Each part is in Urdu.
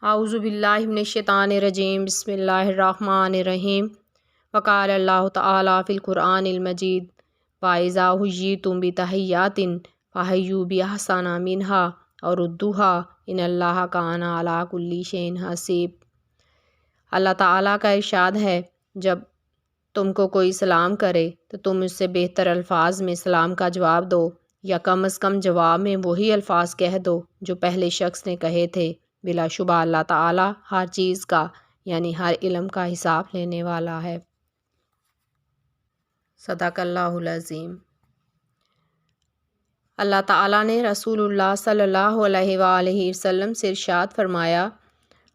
اعوذ باللہ من الشیطان الرجیم بسم اللہ الرحمن الرحیم وقال اللہ تعالیٰ فی القرآن المجید وَإِذَا حُيِّيتُم بِتَحِيَّةٍ فَحَيُّوا بِأَحْسَنَ مِنْهَا أَوْ رُدُّوهَا إِنَّ اللَّهَ كَانَ عَلَىٰ كُلِّ شَيْءٍ حَسِيبًا۔ اللہ تعالیٰ کا ارشاد ہے، جب تم کو کوئی سلام کرے تو تم اس سے بہتر الفاظ میں سلام کا جواب دو، یا کم از کم جواب میں وہی الفاظ کہہ دو جو پہلے شخص نے کہے تھے۔ بلا شبہ اللہ تعالیٰ ہر چیز کا یعنی ہر علم کا حساب لینے والا ہے۔ صدق اللہ العظیم۔ اللہ تعالیٰ نے رسول اللہ صلی اللہ علیہ وآلہ وسلم سے ارشاد فرمایا،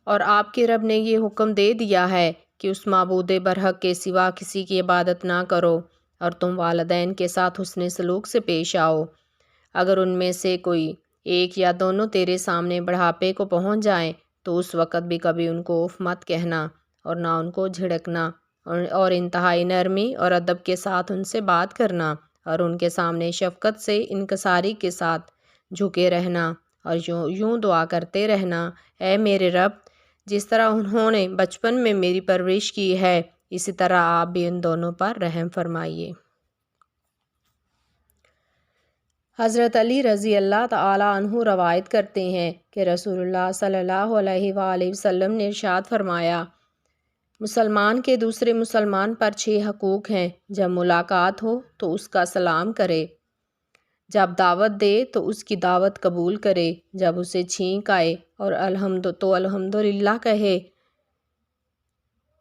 اور آپ کے رب نے یہ حکم دے دیا ہے کہ اس معبود برحق کے سوا کسی کی عبادت نہ کرو، اور تم والدین کے ساتھ حسن سلوک سے پیش آؤ۔ اگر ان میں سے کوئی ایک یا دونوں تیرے سامنے بڑھاپے کو پہنچ جائیں تو اس وقت بھی کبھی ان کو اف مت کہنا اور نہ ان کو جھڑکنا، اور انتہائی نرمی اور ادب کے ساتھ ان سے بات کرنا، اور ان کے سامنے شفقت سے انکساری کے ساتھ جھکے رہنا، اور یوں دعا کرتے رہنا، اے میرے رب، جس طرح انہوں نے بچپن میں میری پرورش کی ہے اسی طرح آپ بھی ان دونوں پر رحم فرمائیے۔ حضرت علی رضی اللہ تعالیٰ عنہ روایت کرتے ہیں کہ رسول اللہ صلی اللہ علیہ وآلہ وسلم نے ارشاد فرمایا، مسلمان کے دوسرے مسلمان پر 6 حقوق ہیں۔ جب ملاقات ہو تو اس کا سلام کرے، جب دعوت دے تو اس کی دعوت قبول کرے، جب اسے چھینک آئے اور الحمدللہ کہے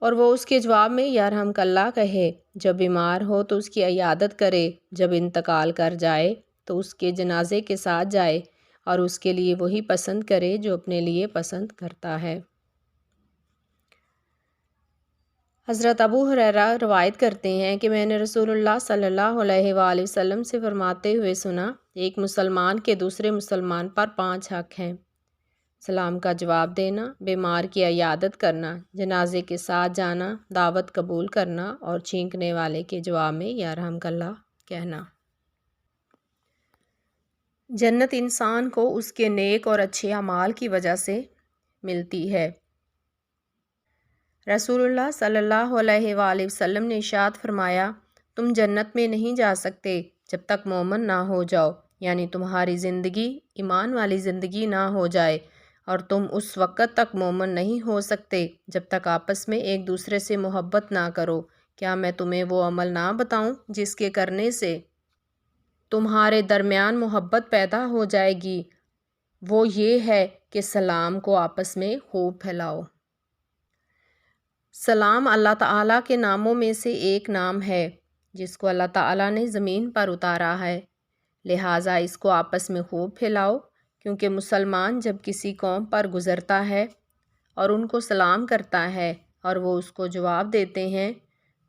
اور وہ اس کے جواب میں یرحمک اللہ کہے، جب بیمار ہو تو اس کی عیادت کرے، جب انتقال کر جائے تو اس کے جنازے کے ساتھ جائے، اور اس کے لیے وہی پسند کرے جو اپنے لیے پسند کرتا ہے۔ حضرت ابو ہریرہ روایت کرتے ہیں کہ میں نے رسول اللہ صلی اللہ علیہ وآلہ وسلم سے فرماتے ہوئے سنا، ایک مسلمان کے دوسرے مسلمان پر 5 حق ہیں: سلام کا جواب دینا، بیمار کی عیادت کرنا، جنازے کے ساتھ جانا، دعوت قبول کرنا، اور چھینکنے والے کے جواب میں یرحمک اللہ کہنا۔ جنت انسان کو اس کے نیک اور اچھے اعمال کی وجہ سے ملتی ہے۔ رسول اللہ صلی اللہ علیہ وآلہ وسلم نے ارشاد فرمایا، تم جنت میں نہیں جا سکتے جب تک مومن نہ ہو جاؤ، یعنی تمہاری زندگی ایمان والی زندگی نہ ہو جائے، اور تم اس وقت تک مومن نہیں ہو سکتے جب تک آپس میں ایک دوسرے سے محبت نہ کرو۔ کیا میں تمہیں وہ عمل نہ بتاؤں جس کے کرنے سے تمہارے درمیان محبت پیدا ہو جائے گی؟ وہ یہ ہے کہ سلام کو آپس میں خوب پھیلاؤ۔ سلام اللہ تعالیٰ کے ناموں میں سے ایک نام ہے جس کو اللہ تعالیٰ نے زمین پر اتارا ہے، لہٰذا اس کو آپس میں خوب پھیلاؤ، کیونکہ مسلمان جب کسی قوم پر گزرتا ہے اور ان کو سلام کرتا ہے اور وہ اس کو جواب دیتے ہیں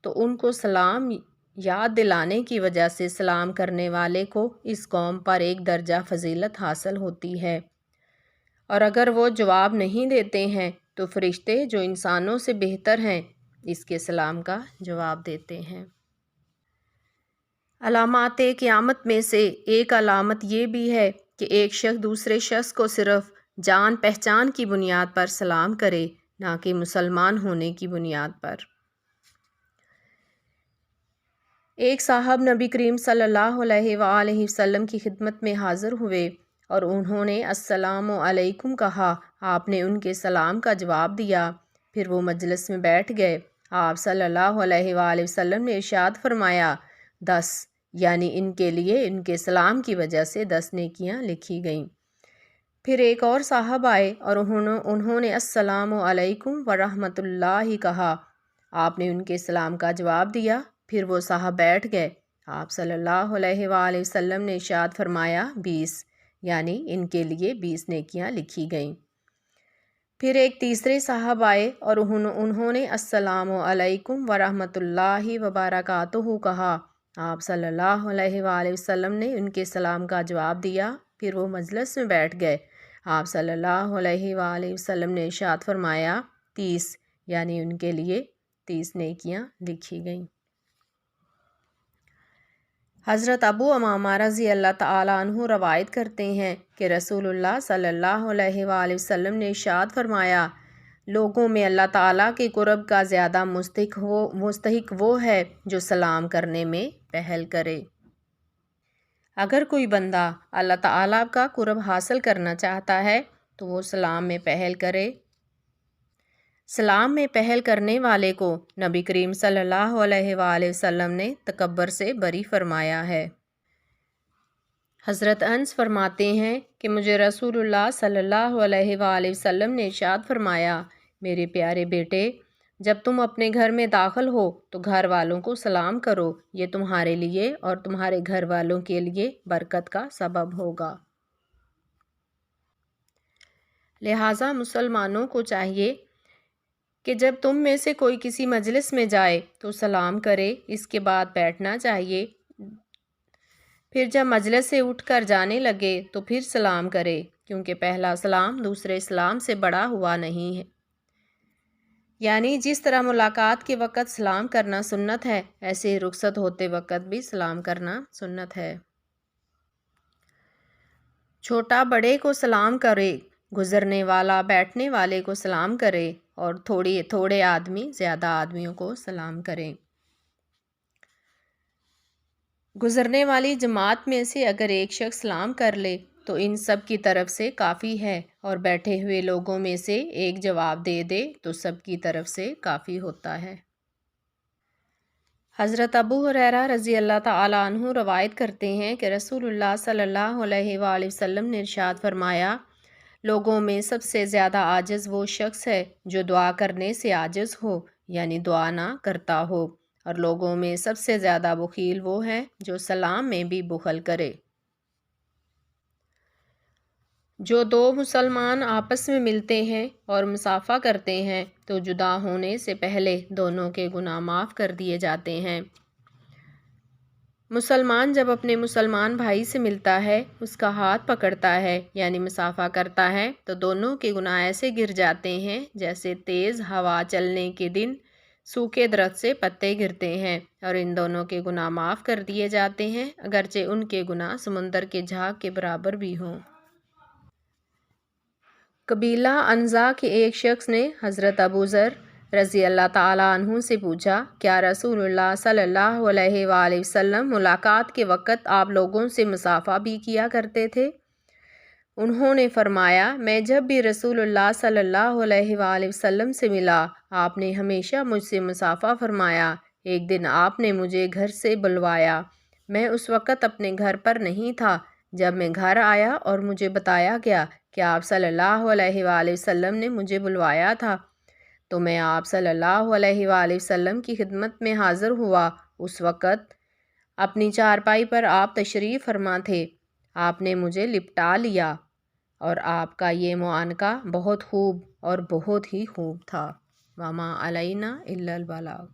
تو ان کو سلام یاد دلانے کی وجہ سے سلام کرنے والے کو اس قوم پر ایک درجہ فضیلت حاصل ہوتی ہے، اور اگر وہ جواب نہیں دیتے ہیں تو فرشتے جو انسانوں سے بہتر ہیں اس کے سلام کا جواب دیتے ہیں۔ علامات قیامت میں سے ایک علامت یہ بھی ہے کہ ایک شخص دوسرے شخص کو صرف جان پہچان کی بنیاد پر سلام کرے، نہ کہ مسلمان ہونے کی بنیاد پر۔ ایک صاحب نبی کریم صلی اللہ علیہ وآلہ وسلم کی خدمت میں حاضر ہوئے اور انہوں نے السلام علیکم کہا۔ آپ نے ان کے سلام کا جواب دیا، پھر وہ مجلس میں بیٹھ گئے۔ آپ صلی اللہ علیہ وآلہ وسلم نے ارشاد فرمایا، 10 یعنی ان کے لیے ان کے سلام کی وجہ سے 10 نیکیاں لکھی گئیں۔ پھر ایک اور صاحب آئے اور انہوں نے السلام علیکم ورحمۃ اللہ کہا۔ آپ نے ان کے سلام کا جواب دیا، پھر وہ صاحب بیٹھ گئے۔ آپ صلی اللہ علیہ وآلہ وسلم نے ارشاد فرمایا، 20 یعنی ان کے لیے 20 نیکیاں لکھی گئیں۔ پھر ایک تیسرے صاحب آئے اور انہوں نے السلام علیکم ورحمۃ اللہ وبرکاتہ کہا۔ آپ صلی اللہ علیہ وآلہ وسلم نے ان کے سلام کا جواب دیا، پھر وہ مجلس میں بیٹھ گئے۔ آپ صلی اللہ علیہ وآلہ وسلم نے ارشاد فرمایا، 30 یعنی ان کے لیے 30 نیکیاں لکھی گئیں۔ حضرت ابو امامہ رضی اللہ تعالیٰ عنہ روایت کرتے ہیں کہ رسول اللہ صلی اللہ علیہ وآلہ وسلم نے ارشاد فرمایا، لوگوں میں اللہ تعالیٰ کے قرب کا زیادہ مستحق وہ ہے جو سلام کرنے میں پہل کرے۔ اگر کوئی بندہ اللہ تعالیٰ کا قرب حاصل کرنا چاہتا ہے تو وہ سلام میں پہل کرے۔ سلام میں پہل کرنے والے کو نبی کریم صلی اللہ علیہ وآلہ وسلم نے تکبر سے بری فرمایا ہے۔ حضرت انس فرماتے ہیں کہ مجھے رسول اللہ صلی اللہ علیہ وآلہ وسلم نے ارشاد فرمایا، میرے پیارے بیٹے، جب تم اپنے گھر میں داخل ہو تو گھر والوں کو سلام کرو، یہ تمہارے لیے اور تمہارے گھر والوں کے لیے برکت کا سبب ہوگا۔ لہٰذا مسلمانوں کو چاہیے کہ جب تم میں سے کوئی کسی مجلس میں جائے تو سلام کرے، اس کے بعد بیٹھنا چاہیے، پھر جب مجلس سے اٹھ کر جانے لگے تو پھر سلام کرے، کیونکہ پہلا سلام دوسرے سلام سے بڑا ہوا نہیں ہے۔ یعنی جس طرح ملاقات کے وقت سلام کرنا سنت ہے، ایسے ہی رخصت ہوتے وقت بھی سلام کرنا سنت ہے۔ چھوٹا بڑے کو سلام کرے، گزرنے والا بیٹھنے والے کو سلام کرے، اور تھوڑے آدمی زیادہ آدمیوں کو سلام کریں۔ گزرنے والی جماعت میں سے اگر ایک شخص سلام کر لے تو ان سب کی طرف سے کافی ہے، اور بیٹھے ہوئے لوگوں میں سے ایک جواب دے دے تو سب کی طرف سے کافی ہوتا ہے۔ حضرت ابو ہریرہ رضی اللہ تعالیٰ عنہ روایت کرتے ہیں کہ رسول اللہ صلی اللہ علیہ وآلہ وسلم نے ارشاد فرمایا، لوگوں میں سب سے زیادہ عاجز وہ شخص ہے جو دعا کرنے سے عاجز ہو، یعنی دعا نہ کرتا ہو، اور لوگوں میں سب سے زیادہ بخیل وہ ہے جو سلام میں بھی بخل کرے۔ جو دو مسلمان آپس میں ملتے ہیں اور مصافحہ کرتے ہیں تو جدا ہونے سے پہلے دونوں کے گناہ معاف کر دیے جاتے ہیں۔ مسلمان جب اپنے مسلمان بھائی سے ملتا ہے، اس کا ہاتھ پکڑتا ہے یعنی مصافحہ کرتا ہے تو دونوں کے گناہ ایسے گر جاتے ہیں جیسے تیز ہوا چلنے کے دن سوکھے درخت سے پتے گرتے ہیں، اور ان دونوں کے گناہ معاف کر دیے جاتے ہیں، اگرچہ ان کے گناہ سمندر کے جھاگ کے برابر بھی ہوں۔ قبیلہ انزا کے ایک شخص نے حضرت ابو ذر رضی اللہ تعالیٰ عنہ سے پوچھا، کیا رسول اللہ صلی اللہ علیہ وآلہ وسلم ملاقات کے وقت آپ لوگوں سے مصافحہ بھی کیا کرتے تھے؟ انہوں نے فرمایا، میں جب بھی رسول اللہ صلی اللہ علیہ وآلہ وسلم سے ملا، آپ نے ہمیشہ مجھ سے مصافحہ فرمایا۔ ایک دن آپ نے مجھے گھر سے بلوایا، میں اس وقت اپنے گھر پر نہیں تھا۔ جب میں گھر آیا اور مجھے بتایا گیا کہ آپ صلی اللہ علیہ وآلہ وسلم نے مجھے بلوایا تھا، تو میں آپ صلی اللہ علیہ وآلہ وسلم کی خدمت میں حاضر ہوا۔ اس وقت اپنی چارپائی پر آپ تشریف فرما تھے، آپ نے مجھے لپٹا لیا، اور آپ کا یہ معانقہ بہت خوب اور بہت ہی خوب تھا۔ وما علینا الا البلاغ۔